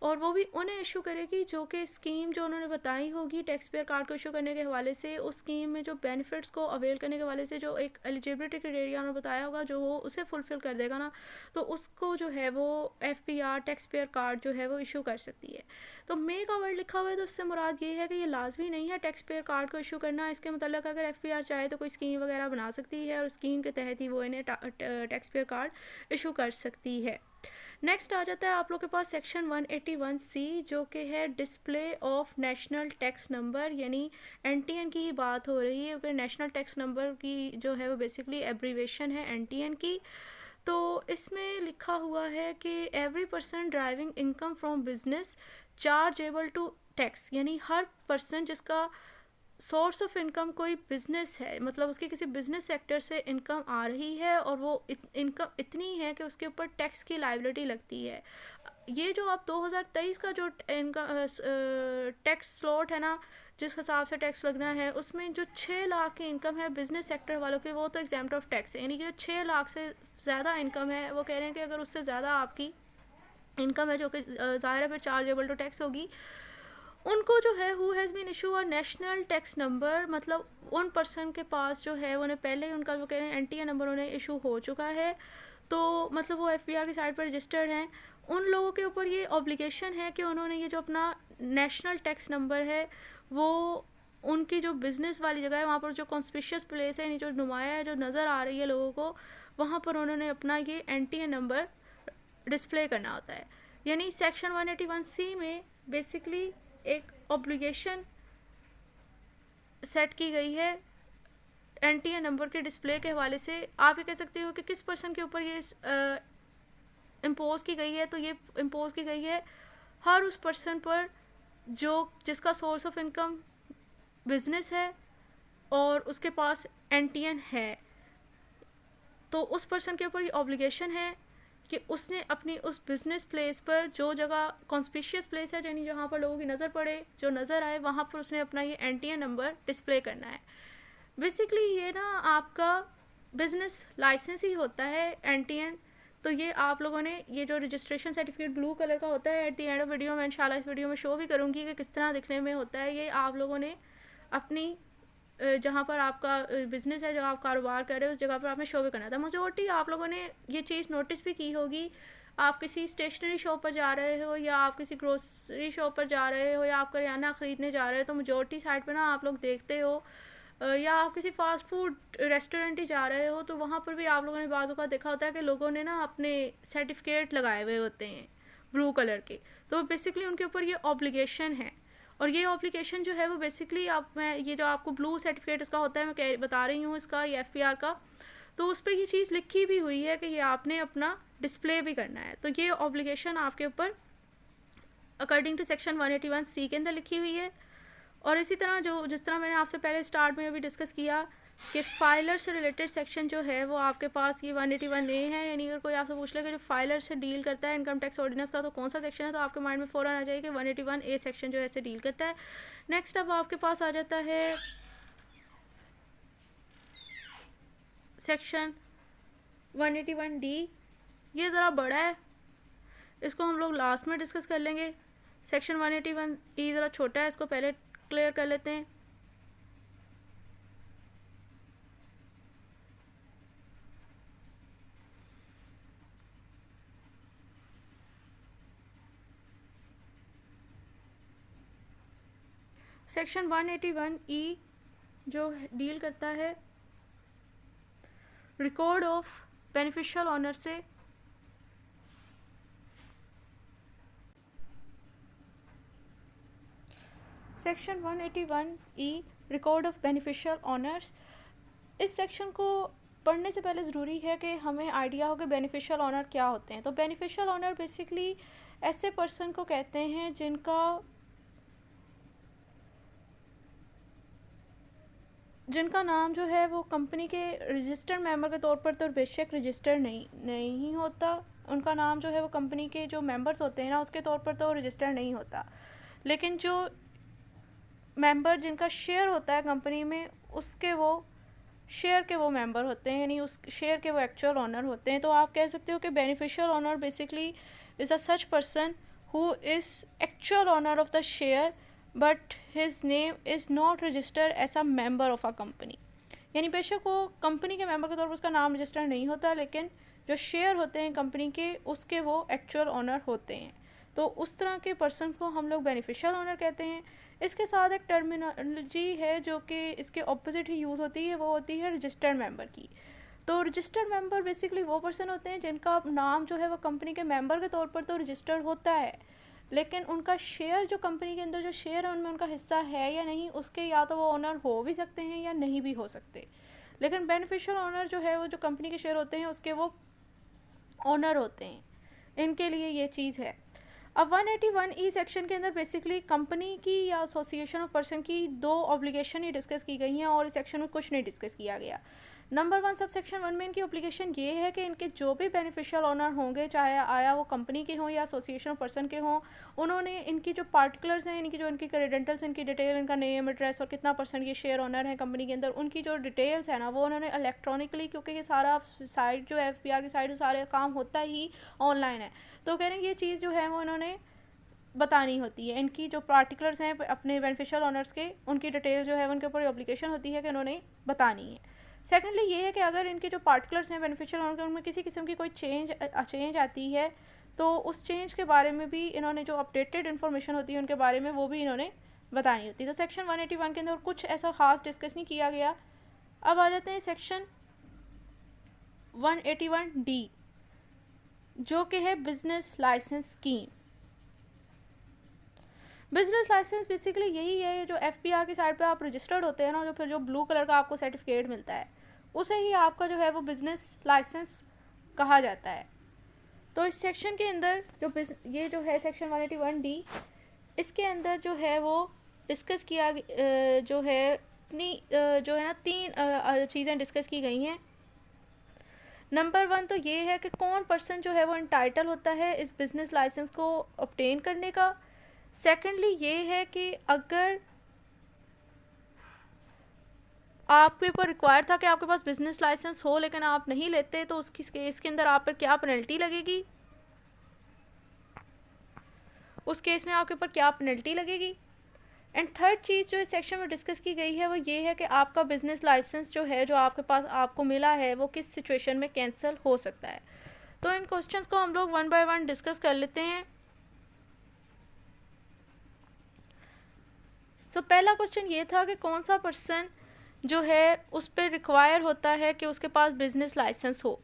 और वो भी उन्हें इशू करेगी जो कि स्कीम जो उन्होंने बताई होगी टैक्स पेयर कार्ड को इशू करने के हवाले से, उस स्कीम में जो बेनिफिट्स को अवेल करने के हवाले से जो एक एलिजिबिलिटी क्राइटेरिया उन्होंने बताया होगा, जो वो उसे फुलफ़िल कर देगा ना, तो उसको जो है वो एफपीआर टैक्स पेयर कार्ड जो है वो इशू कर सकती है। तो मे का वर्ड लिखा हुआ है, तो उससे मुराद ये है कि ये लाजमी नहीं है टैक्स पेयर कार्ड को इशू करना। इसके मतलब अगर एफपीआर चाहे तो कोई स्कीम वगैरह बना सकती है और स्कीम के तहत ही वो इन्हें टैक्स पेयर कार्ड इशू कर सकती है। नेक्स्ट आ जाता है आप लोग के पास सेक्शन 181C, जो कि है display of national tax number, यानी एनटीएन की ही बात हो रही है, क्योंकि नेशनल टैक्स नंबर की जो है वो बेसिकली एब्रीवेशन है एनटीएन की। तो इसमें लिखा हुआ है कि every person driving income from business chargeable to tax, यानी हर पर्सन जिसका सोर्स ऑफ इनकम कोई बिज़नेस है, मतलब उसकी किसी बिज़नेस सेक्टर से इनकम आ रही है और वो इनकम इतनी है कि उसके ऊपर टैक्स की लायबिलिटी लगती है। ये जो आप 2023 का जो टैक्स स्लॉट है ना, जिस हिसाब से टैक्स लगना है, उसमें जो 6 लाख की इनकम है बिज़नेस सेक्टर वालों की, वो तो एग्जाम्प्ट ऑफ टैक्स है, यानी कि 6 लाख से ज़्यादा इनकम है, वो कह रहे हैं कि अगर उससे ज़्यादा आपकी इनकम है जो कि ज़ाहिर है फिर चार्जेबल टू टैक्स होगी, उनको जो है who has been issue a national tax number, मतलब उन पर्सन के पास जो है उन्हें पहले ही उनका जो कह रहे हैं एनटीए नंबर उन्हें इशू हो चुका है, तो मतलब वो एफबीआर की साइट पर रजिस्टर्ड हैं। उन लोगों के ऊपर ये ऑब्लिगेशन है कि उन्होंने ये जो अपना नेशनल टैक्स नंबर है वो उनकी जो बिज़नेस वाली जगह है वहाँ पर जो कॉन्स्पिशियस प्लेस है, यानी जो नुमाया है जो नज़र आ रही है लोगों को, वहाँ पर उन्होंने अपना ये एनटीए नंबर डिस्प्ले करना होता है। यानी सेक्शन 181C में बेसिकली एक ऑब्लिगेशन सेट की गई है एनटीए नंबर के डिस्प्ले के हवाले से। आप ये कह सकते हो कि किस पर्सन के ऊपर ये इम्पोज की गई है, तो ये इम्पोज की गई है हर उस पर्सन पर जो जिसका सोर्स ऑफ इनकम बिजनेस है और उसके पास एनटीएन है, तो उस पर्सन के ऊपर ये ऑब्लिगेशन है कि उसने अपनी उस बिज़नेस प्लेस पर जो जगह कॉन्स्पिशियस प्लेस है, यानी जहाँ पर लोगों की नज़र पड़े, जो नज़र आए, वहाँ पर उसने अपना ये एनटीएन नंबर डिस्प्ले करना है। बेसिकली ये ना आपका बिज़नेस लाइसेंस ही होता है एनटीएन। तो ये आप लोगों ने ये जो रजिस्ट्रेशन सर्टिफिकेट ब्लू कलर का होता है, at the end of video मैं इंशाल्लाह इस वीडियो में शो भी करूँगी कि किस तरह दिखने में होता है। ये आप लोगों ने अपनी जहाँ पर आपका बिज़नेस है, जो आप कारोबार कर रहे हो, उस जगह पर आपने शो भी करना था। मेजॉरिटी आप लोगों ने ये चीज़ नोटिस भी की होगी। आप किसी स्टेशनरी शॉप पर जा रहे हो या आप किसी ग्रोसरी शॉप पर जा रहे हो या आप करियाना ख़रीदने जा रहे हो, तो मेजॉरिटी साइड पर ना आप लोग देखते हो, या आप किसी फ़ास्ट फूड रेस्टोरेंट ही जा रहे हो, तो वहाँ पर भी आप लोगों ने बाज़ों का देखा होता है कि लोगों ने ना अपने सर्टिफिकेट लगाए हुए होते हैं ब्लू कलर के। तो बेसिकली उनके ऊपर ये ऑब्लिगेशन है, और ये ऑब्लिगेशन जो है वो बेसिकली मैं ये जो आपको ब्लू सर्टिफिकेट इसका होता है, मैं बता रही हूँ इसका, ये एफपीआर का, तो उस पर ये चीज़ लिखी भी हुई है कि ये आपने अपना डिस्प्ले भी करना है। तो ये ऑब्लिगेशन आपके ऊपर अकॉर्डिंग टू सेक्शन 181C के अंदर लिखी हुई है। और इसी तरह जिस तरह मैंने आपसे पहले स्टार्ट में अभी डिस्कस किया कि फाइलर से रिलेटेड सेक्शन जो है वो आपके पास ये 181A है, यानी अगर कोई आपसे पूछ ले कि जो फाइलर से डील करता है इनकम टैक्स ऑर्डिनेंस का, तो कौन सा सेक्शन है, तो आपके माइंड में फ़ौरन आ जाएगा कि 181A सेक्शन जो है ऐसे डील करता है। नेक्स्ट अब आपके पास आ जाता है सेक्शन 181D। ये ज़रा बड़ा है, इसको हम लोग लास्ट में डिस्कस कर लेंगे। सेक्शन 181E ज़रा छोटा है, इसको पहले क्लियर कर लेते हैं। सेक्शन 181E जो डील करता है रिकॉर्ड ऑफ बेनिफिशियल ऑनर से। Section 181E record of beneficial honours, इस सेक्शन को पढ़ने से पहले ज़रूरी है कि हमें आइडिया हो कि बेनिफिशियल ऑनर क्या होते हैं। तो बेनिफिशियल ऑनर बेसिकली ऐसे पर्सन को कहते हैं जिनका नाम जो है वो कंपनी के रजिस्टर्ड मेंबर के तौर पर तो बेशक रजिस्टर्ड नहीं होता, उनका नाम जो है वो कंपनी के जो मेंबर्स होते हैं ना उसके तौर पर तो रजिस्टर्ड नहीं होता, लेकिन जो मेंबर जिनका शेयर होता है कंपनी में उसके वो शेयर के वो मेंबर होते हैं, यानी उस शेयर के वो एक्चुअल ऑनर होते हैं। तो आप कह सकते हो कि beneficial owner basically is a such person who is actual owner of the share but his name is not registered as a member of a company. यानी बेशक वो कंपनी के मेंबर के तौर पर उसका नाम रजिस्टर्ड नहीं होता, लेकिन जो शेयर होते हैं कंपनी के उसके वो एक्चुअल ऑनर होते हैं। तो उस तरह के पर्सन को हम लोग बेनिफिशियल ऑनर कहते हैं। इसके साथ एक टर्मिनोलॉजी है जो कि इसके ऑपोजिट ही यूज़ होती है, वो होती है रजिस्टर्ड मेंबर की। तो रजिस्टर्ड मेंबर बेसिकली वो पर्सन होते हैं जिनका नाम जो है वो कंपनी के मेंबर के तौर पर तो रजिस्टर्ड होता है, लेकिन उनका शेयर जो कंपनी के अंदर जो शेयर है उनमें उनका हिस्सा है या नहीं, उसके या तो वो ऑनर हो भी सकते हैं या नहीं भी हो सकते। लेकिन बेनिफिशियल ऑनर जो है वो जो कंपनी के शेयर होते हैं उसके वो ऑनर होते हैं, इनके लिए ये चीज़ है। अब 181E सेक्शन के अंदर बेसिकली कंपनी की या एसोसिएशन ऑफ पर्सन की दो ऑब्लिगेशन ही डिस्कस की गई हैं और इस सेक्शन में कुछ नहीं डिस्कस किया गया। नंबर 1 सब सेक्शन 1 में इनकी ऑब्लिगेशन ये है कि इनके जो भी बेनिफिशियल ऑनर होंगे, चाहे आया वो कंपनी के हों या एसोसिएशन ऑफ पर्सन के हों, उन्होंने इनकी जो पार्टिकुलर्स हैं, इनकी जो इनकी क्रेडेंटल्स, इनकी डिटेल, इनका नेम, एड्रेस और कितना परसेंट ये शेयर ऑनर है कंपनी के अंदर, उनकी जो डिटेल्स है ना वो उन्होंने इलेक्ट्रॉनिकली, क्योंकि ये सारा साइट जो है FPR की साइट सारे काम होता ही ऑनलाइन है, तो कह रहे हैं ये चीज़ जो है वो इन्होंने बतानी होती है। इनकी जो पार्टिकुलर्स हैं अपने बेनिफिशियल ऑनर्स के, उनकी डिटेल जो है उनके ऊपर ऑब्लिगेशन होती है कि उन्होंने बतानी है। सेकेंडली ये है कि अगर इनके जो पार्टिकुलर्स हैं बेनिफिशियल ऑनर के, उनमें किसी किस्म की कोई चेंज आती है तो उस चेंज के बारे में भी इन्होंने जो अपडेटेड इन्फॉर्मेशन होती है उनके बारे में वो भी इन्होंने बतानी होती है। तो सेक्शन 181 के अंदर कुछ ऐसा ख़ास डिस्कस नहीं किया गया। अब आ जाते हैं सेक्शन 181D जो कि है business license scheme. Business license basically यही है, जो FPR की साइट पे आप रजिस्टर्ड होते हैं ना, जो फिर जो ब्लू कलर का आपको सर्टिफिकेट मिलता है उसे ही आपका जो है वो बिज़नेस लाइसेंस कहा जाता है। तो इस सेक्शन के अंदर ये जो है सेक्शन 181D, इसके अंदर जो है वो डिस्कस किया जो है ना 3 चीज़ें डिस्कस की गई हैं। नंबर 1 तो ये है कि कौन पर्सन जो है वो इंटाइटल होता है इस बिज़नेस लाइसेंस को ऑब्टेन करने का। सेकेंडली ये है कि अगर आपके ऊपर रिक्वायर था कि आपके पास बिज़नेस लाइसेंस हो लेकिन आप नहीं लेते, तो उसकी केस के अंदर आप पर क्या पेनल्टी लगेगी, उस केस में आपके ऊपर क्या पेनल्टी लगेगी। एंड थर्ड चीज़ जो इस सेक्शन में डिस्कस की गई है वो ये है कि आपका बिज़नेस लाइसेंस जो है जो आपके पास आपको मिला है वो किस सिचुएशन में कैंसिल हो सकता है। तो इन क्वेश्चंस को हम लोग 1 बाय 1 डिस्कस कर लेते हैं। तो पहला क्वेश्चन ये था कि कौन सा पर्सन जो है उस पर रिक्वायर होता है कि उसके पास बिज़नेस लाइसेंस हो।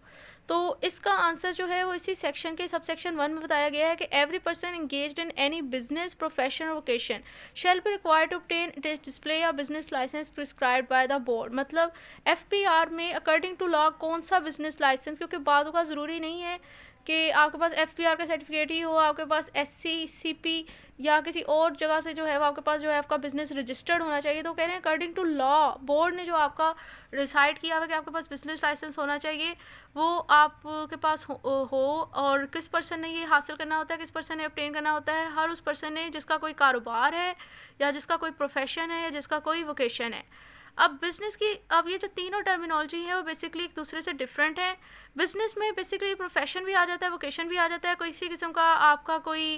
तो इसका आंसर जो है वो इसी सेक्शन के सब सेक्शन 1 में बताया गया है कि every person engaged in any business profession और vocation shall be required to obtain display या business license prescribed by the board. मतलब FPR में अकॉर्डिंग टू लॉ कौन सा बिजनेस लाइसेंस, क्योंकि बाज़ों का ज़रूरी नहीं है कि आपके पास FPR का सर्टिफिकेट ही हो, आपके पास SCCP या किसी और जगह से जो है वो आपके पास जो है आपका बिज़नेस रजिस्टर्ड होना चाहिए। तो कह रहे हैं अकॉर्डिंग टू लॉ बोर्ड ने जो आपका डिसाइड किया हुआ कि आपके पास बिज़नेस लाइसेंस होना चाहिए वो आपके पास हो और किस पर्सन ने ये हासिल करना होता है, किस पर्सन ने ऑब्टेन करना होता है, हर उस पर्सन ने जिसका कोई कारोबार है या जिसका कोई प्रोफेशन है या जिसका कोई वोकेशन है। अब बिज़नेस की ये जो तीनों टर्मिनोलॉजी है वो बेसिकली एक दूसरे से डिफरेंट है। बिज़नेस में बेसिकली प्रोफेशन भी आ जाता है, वोकेशन भी आ जाता है, कोई किसी किस्म का आपका कोई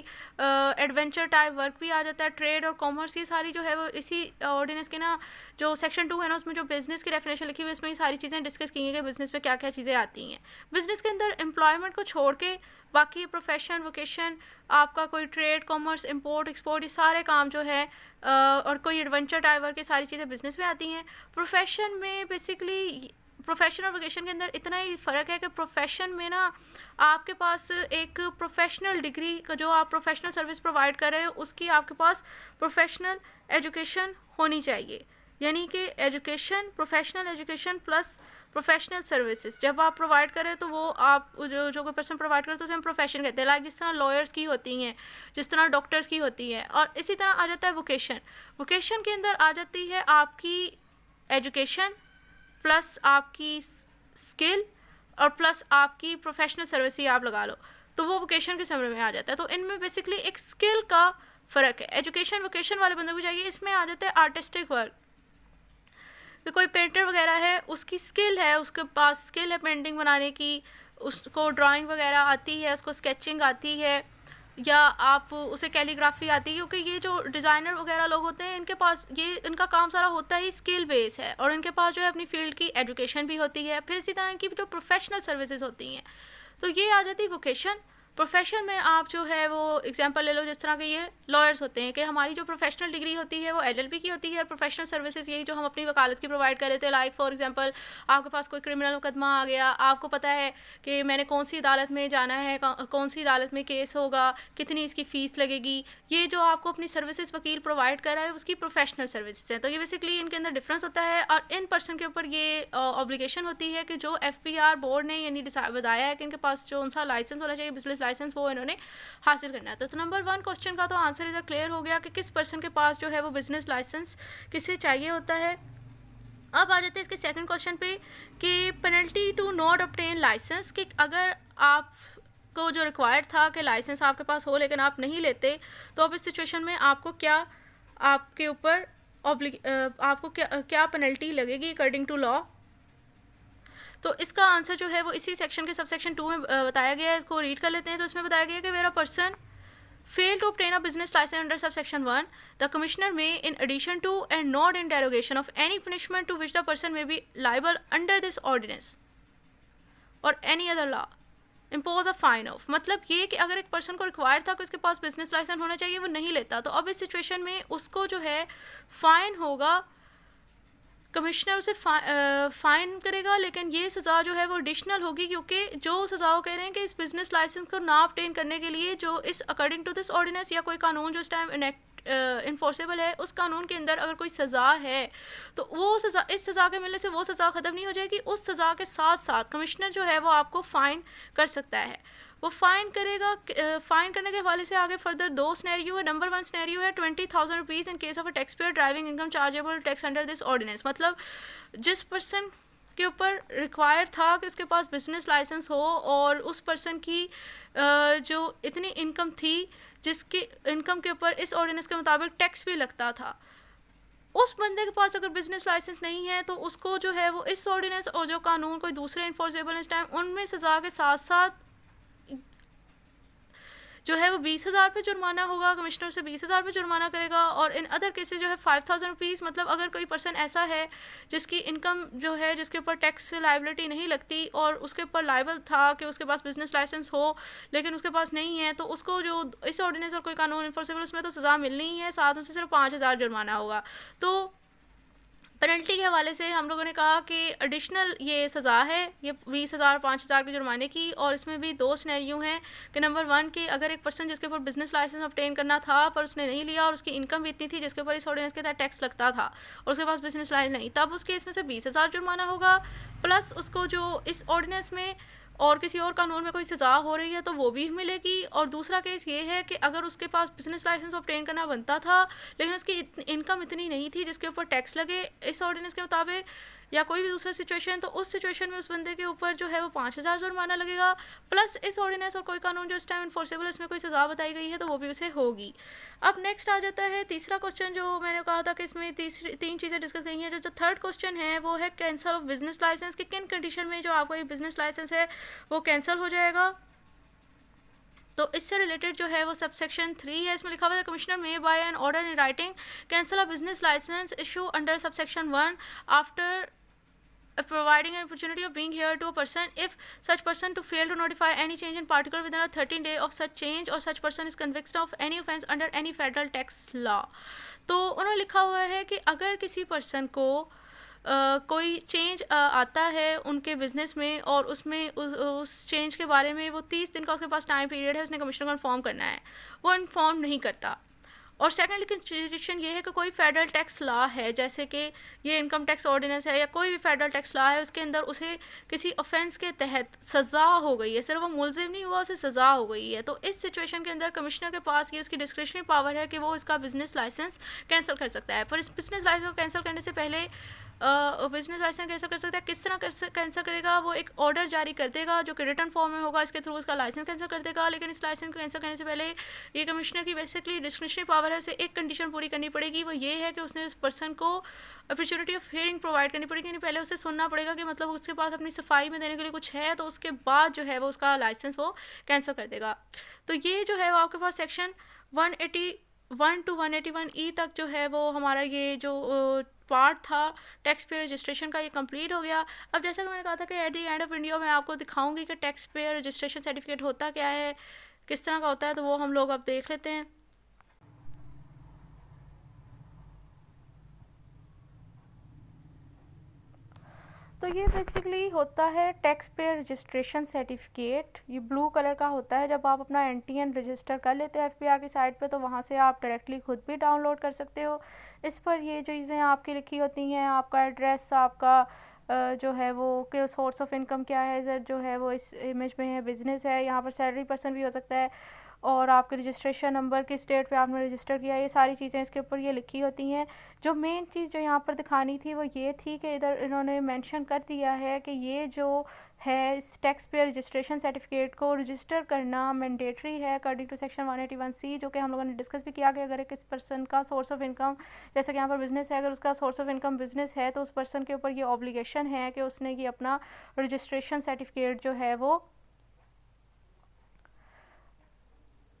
एडवेंचर टाइप वर्क भी आ जाता है, ट्रेड और कॉमर्स, ये सारी जो है वो इसी ऑर्डिनेंस के ना जो सेक्शन 2 है ना उसमें जो बिज़नेस की डेफिनेशन लिखी हुई है उसमें ये सारी चीज़ें डिस्कस की हैं कि बिज़नेस में क्या क्या चीज़ें आती हैं। बिज़नेस के अंदर एम्प्लॉयमेंट को छोड़ के बाकी प्रोफेशन, वोकेशन, आपका कोई ट्रेड, कॉमर्स, इंपोर्ट, एक्सपोर्ट, ये सारे काम जो है और कोई एडवेंचर टाइप वर्क, ये सारी चीज़ें बिजनेस में आती हैं। प्रोफेशन में बेसिकली प्रोफेशन और वोकेशन के अंदर इतना ही फ़र्क है कि प्रोफेशन में ना आपके पास एक प्रोफेशनल डिग्री का, जो आप प्रोफेशनल सर्विस प्रोवाइड कर रहे हो, उसकी आपके पास प्रोफेशनल एजुकेशन होनी चाहिए। यानी कि education, professional education plus professional services जब आप प्रोवाइड करें तो वो आप जो कोई पर्सन प्रोवाइड करे तो उसे हम प्रोफेशन कहते हैं। लाइक जिस तरह लॉयर्स की होती हैं, जिस तरह डॉक्टर्स की होती हैं। और इसी तरह आ जाता है वोकेशन। वोकेशन के अंदर आ जाती है आपकी एजुकेशन प्लस आपकी स्किल और प्लस आपकी प्रोफेशनल सर्विस ही आप लगा लो, तो वो वोकेशन के समरे में आ जाता है। तो इनमें बेसिकली एक स्किल का फ़र्क है। एजुकेशन वोकेशन वाले बंदों को चाहिए, इसमें आ जाता है आर्टिस्टिक वर्क। तो कोई पेंटर वगैरह है, उसकी स्किल है, उसके पास स्किल है पेंटिंग बनाने की, उसको ड्राइंग वगैरह आती है, उसको स्केचिंग आती है, या आप उसे कैलीग्राफी आती है। क्योंकि ये जो डिज़ाइनर वगैरह लोग होते हैं, इनके पास ये इनका काम सारा होता ही स्किल बेस है, और इनके पास जो है अपनी फील्ड की एजुकेशन भी होती है। फिर इसी तरह की जो प्रोफेशनल सर्विसेज होती हैं, तो ये आ जाती है वोकेशन। प्रोफेशन में आप जो है वो एग्जांपल ले लो, जिस तरह के ये लॉयर्स होते हैं कि हमारी जो प्रोफेशनल डिग्री होती है वो एलएलबी की होती है, और प्रोफेशनल सर्विसेज यही जो हम अपनी वकालत की प्रोवाइड कर रहे थे। लाइक फॉर एग्जांपल आपके पास कोई क्रिमिनल मुकदमा आ गया, आपको पता है कि मैंने कौन सी अदालत में जाना है, कौन सी अदालत में केस होगा, कितनी इसकी फ़ीस लगेगी, ये जो आपको अपनी सर्विसेज वकील प्रोवाइड कर रहा है उसकी प्रोफेशनल सर्विसेज हैं। तो ये बेसिकली इनके अंदर डिफरेंस होता है, और इन पर्सन के ऊपर ये ऑब्लिगेशन होती है कि जो FPR बोर्ड ने यानी बताया है कि इनके पास जो उनका लाइसेंस होना चाहिए, बिजनेस लाइसेंस, वो इन्होंने हासिल करना है। तो नंबर 1 क्वेश्चन का तो आंसर इधर क्लियर हो गया कि किस पर्सन के पास जो है वो बिजनेस लाइसेंस किसे चाहिए होता है। अब आ जाते हैं इसके सेकंड क्वेश्चन पे कि penalty to not obtain license, कि अगर आप को जो रिक्वायर्ड था कि लाइसेंस आपके पास हो लेकिन आप नहीं लेते, तो अब इस सिचुएशन में आपको क्या, आपके ऊपर आपको क्या पेनल्टी लगेगी अकॉर्डिंग टू लॉ। तो इसका आंसर जो है वो इसी सेक्शन के सबसेक्शन 2 में बताया गया है। इसको रीड कर लेते हैं। तो इसमें बताया गया है कि where a person fail to obtain a business license under subsection 1, the commissioner may, in addition to and not in derogation of any punishment to which the person may be liable under this ordinance or any other law, impose a fine of, मतलब ये कि अगर एक person को require था कि उसके पास business licence होना चाहिए, वो नहीं लेता, तो अब इस सिचुएशन में उसको जो है फ़ाइन होगा। कमिश्नर उसे फ़ाइन करेगा, लेकिन ये सज़ा जो है वो एडिशनल होगी, क्योंकि जो सज़ा वो कह रहे हैं कि इस बिज़नेस लाइसेंस को ना ऑब्टेन करने के लिए जो इस अकॉर्डिंग टू दिस ऑर्डिनेंस या कोई कानून जो इस टाइम इन्फोर्सेबल है, उस कानून के अंदर अगर कोई सज़ा है तो वो सज़ा, इस सज़ा के मिलने से वो सज़ा ख़त्म नहीं हो जाएगी। उस सज़ा के साथ साथ कमिश्नर जो है वो आपको फ़ाइन कर सकता है। वो फ़ाइन करेगा। फ़ाइन करने के हवाले से आगे फर्दर 2 स्नैरियो है। नंबर 1 स्नैरियो है 20,000 rupees in case of a tax payer driving income chargeable tax under this ordinance, मतलब जिस पर्सन के ऊपर रिक्वायर था कि उसके पास बिजनेस लाइसेंस हो और उस पर्सन की जो इतनी इनकम थी जिसकी इनकम के ऊपर इस ऑर्डिनेंस के मुताबिक टैक्स भी लगता था, उस बंदे के पास अगर बिजनेस लाइसेंस नहीं है तो उसको जो है वो इस ऑर्डिनेंस और जो कानून कोई दूसरे इन्फोर्सेबल इस टाइम, उनमें सज़ा के साथ साथ जो है वो 20,000 पे जुर्माना होगा, कमिश्नर से 20,000 पे जुर्माना करेगा। और इन अदर केसेस जो है 5,000 रुपीज़, मतलब अगर कोई पर्सन ऐसा है जिसकी इनकम जो है जिसके ऊपर टैक्स लाइबिलिटी नहीं लगती और उसके ऊपर लाइबल था कि उसके पास बिजनेस लाइसेंस हो लेकिन उसके पास नहीं है, तो उसको जो इस ऑर्डिनेंस और कोई कानून इन्फोर्सेबल उसमें तो सज़ा मिलनी ही है, साथ में सिर्फ 5,000 जुर्माना होगा। तो पेनल्टी के हवाले से हम लोगों ने कहा कि एडिशनल ये सज़ा है, ये 20,000 5,000 के जुर्माने की। और इसमें भी 2 सिनेरियो हैं कि नंबर 1 कि अगर एक पर्सन जिसके ऊपर बिजनेस लाइसेंस ऑब्टेन करना था पर उसने नहीं लिया और उसकी इनकम भी इतनी थी जिसके ऊपर इस ऑर्डिनेंस के तहत टैक्स लगता था और उसके पास बिजनेस लाइसेंस नहीं, तब उस केस में से 20,000 जुर्माना होगा, प्लस उसको जो इस ऑर्डिनेंस में और किसी और कानून में कोई सज़ा हो रही है तो वो भी मिलेगी। और दूसरा केस ये है कि अगर उसके पास बिजनेस लाइसेंस ऑब्टेन करना बनता था लेकिन उसकी इनकम इतनी नहीं थी जिसके ऊपर टैक्स लगे इस ऑर्डिनेंस के मुताबिक या कोई भी दूसरा सिचुएशन, तो उस सिचुएशन में उस बंदे के ऊपर जो है वो 5,000 जुर्माना लगेगा, प्लस इस ऑर्डिनेंस और कोई कानून जो इस टाइम इन्फोर्सेबल इसमें कोई सज़ा बताई गई है तो वो भी उसे होगी। अब नेक्स्ट आ जाता है तीसरा क्वेश्चन, जो मैंने कहा था कि इसमें 3 चीज़ें डिस्कस करी हैं। जो थर्ड क्वेश्चन है वो है कैंसल ऑफ बिजनेस लाइसेंस, कि किन कंडीशन में जो आपका ये बिजनेस लाइसेंस है वो कैंसिल हो जाएगा। तो इससे रिलेटेड जो है वो सबसेक्शन 3 है, इसमें लिखा हुआ है commissioner may by an order in writing cancel a business license issue under subsection 1 after providing an opportunity of being heard to a person if such person to fail to notify any change in particular within a 13 day of such change or such person is convicted of any offense under any federal tax law। तो उन्होंने लिखा हुआ है कि अगर किसी person को कोई चेंज आता है उनके बिज़नेस में और उसमें उस चेंज के बारे में वो 30 दिन का उसके पास टाइम पीरियड है, उसने कमिश्नर को इन्फॉर्म करना है, वो इन्फॉर्म नहीं करता। और सेकेंडली कंसिडरेशन ये है कि कोई फेडरल टैक्स लॉ है, जैसे कि ये इनकम टैक्स ऑर्डिनेंस है या कोई भी फेडरल टैक्स लॉ है, उसके अंदर उसे किसी ऑफेंस के तहत सज़ा हो गई है, सिर्फ वो मुलजिम नहीं हुआ, उसे सज़ा हो गई है। तो इस सिचुएशन के अंदर कमिश्नर के पास ये उसकी डिस्क्रिशनरी पावर है कि वो इसका बिज़नेस लाइसेंस कैंसिल कर सकता है। पर इस बिज़नेस लाइसेंस को कैंसिल करने से पहले बिजनेस लाइसेंस कैंसिल कर सकता है। किस तरह कैंसिल करेगा? वो एक ऑर्डर जारी कर देगा जो कि रिटर्न फॉर्म में होगा, इसके थ्रू उसका लाइसेंस कैंसिल कर देगा। लेकिन इस लाइसेंस को कैंसिल करने से पहले ये कमिश्नर की बेसिकली डिस्क्रिशनरी पावर है, उसे एक कंडीशन पूरी करनी पड़ेगी, वो ये है कि उसने उस पर्सन को अपॉर्चुनिटी ऑफ हियरिंग प्रोवाइड करनी पड़ेगी। यानी पहले उसे सुनना पड़ेगा कि मतलब उसके पास अपनी सफाई में देने के लिए कुछ है, तो उसके बाद जो है वो उसका लाइसेंस वो कैंसिल कर देगा। तो ये जो है वो आपके पास सेक्शन 181 to 181E तक जो है वो हमारा ये जो पार्ट था टैक्स पेयर रजिस्ट्रेशन का, ये कंप्लीट हो गया। अब जैसा कि मैंने कहा था कि at the end of video मैं आपको दिखाऊंगी कि टैक्स पेयर रजिस्ट्रेशन सर्टिफिकेट होता क्या है, किस तरह का होता है, तो वो हम लोग अब देख लेते हैं। तो ये बेसिकली होता है टैक्स पेयर रजिस्ट्रेशन सर्टिफिकेट। ये ब्लू कलर का होता है। जब आप अपना एनटीएन रजिस्टर कर लेते हो एफबीआर की साइट पे, तो वहाँ से आप डायरेक्टली खुद भी डाउनलोड कर सकते हो। इस पर ये जो चीज़ें आपकी लिखी होती हैं, आपका एड्रेस, आपका जो है वो कि सोर्स ऑफ इनकम क्या है, सर जो है वो इस इमेज में है, बिज़नेस है, यहाँ पर सैलरी पर्सन भी हो सकता है, और आपके रजिस्ट्रेशन नंबर किस डेट पे आपने रजिस्टर किया, ये सारी चीज़ें इसके ऊपर ये लिखी होती हैं। जो मेन चीज़ जो यहाँ पर दिखानी थी वो ये थी कि इधर इन्होंने मेंशन कर दिया है कि ये जो है इस टैक्स पेयर रजिस्ट्रेशन सर्टिफिकेट को रजिस्टर करना मैंडेटरी है अकॉर्डिंग टू सेक्शन 181C, जो कि हम लोगों ने डिस्कस भी किया कि अगर किस पर्सन का सोर्स ऑफ इनकम, जैसे कि यहाँ पर बिज़नेस है, अगर उसका सोर्स ऑफ इनकम बिज़नेस है, तो उस पर्सन के ऊपर ये ऑब्लिगेशन है कि उसने ये अपना रजिस्ट्रेशन सर्टिफिकेट जो है वो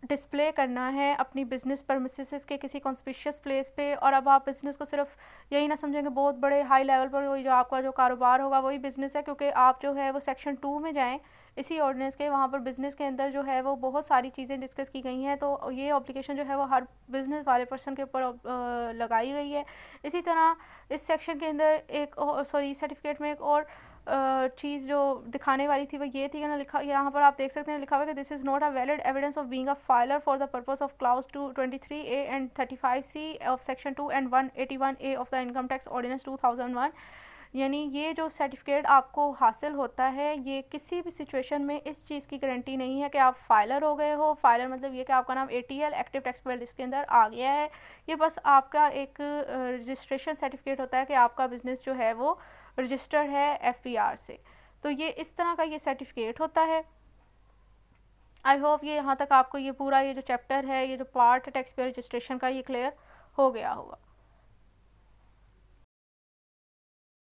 डिस्प्ले करना है अपनी बिज़नेस परमिसेस के किसी कॉन्स्पिशियस प्लेस पे। और अब आप बिज़नेस को सिर्फ यही ना समझेंगे बहुत बड़े हाई लेवल पर वही जो आपका जो कारोबार होगा वही बिज़नेस है, क्योंकि आप जो है वो सेक्शन 2 में जाएं इसी ऑर्डिनेंस के, वहाँ पर बिज़नेस के अंदर जो है वो बहुत सारी चीज़ें डिस्कस की गई हैं। तो ये एप्लीकेशन जो है वो हर बिज़नेस वाले पर्सन के ऊपर लगाई गई है। इसी तरह इस सेक्शन के अंदर एक सॉरी सर्टिफिकेट में एक और चीज़ जो दिखाने वाली थी वो ये थी कि ना, लिखा यहाँ पर आप देख सकते हैं लिखा हुआ है कि this is not a valid evidence of being a filer for the purpose of clause 223A and 35C of section 2 and 181A of the income tax ordinance 2001। यानी ये जो सर्टिफिकेट आपको हासिल होता है ये किसी भी सिचुएशन में इस चीज़ की गारंटी नहीं है कि आप फाइलर हो गए हो। फाइलर मतलब ये कि आपका नाम ATL active tax payer list के अंदर आ गया है। ये बस आपका एक रजिस्ट्रेशन सर्टिफिकेट होता है कि आपका बिज़नेस जो है वो रजिस्टर्ड है एफबीआर से। तो ये इस तरह का ये सर्टिफिकेट होता है। आई होप ये यहाँ तक आपको ये पूरा ये जो चैप्टर है, ये जो पार्ट है टैक्स पेयर रजिस्ट्रेशन का, ये क्लियर हो गया होगा।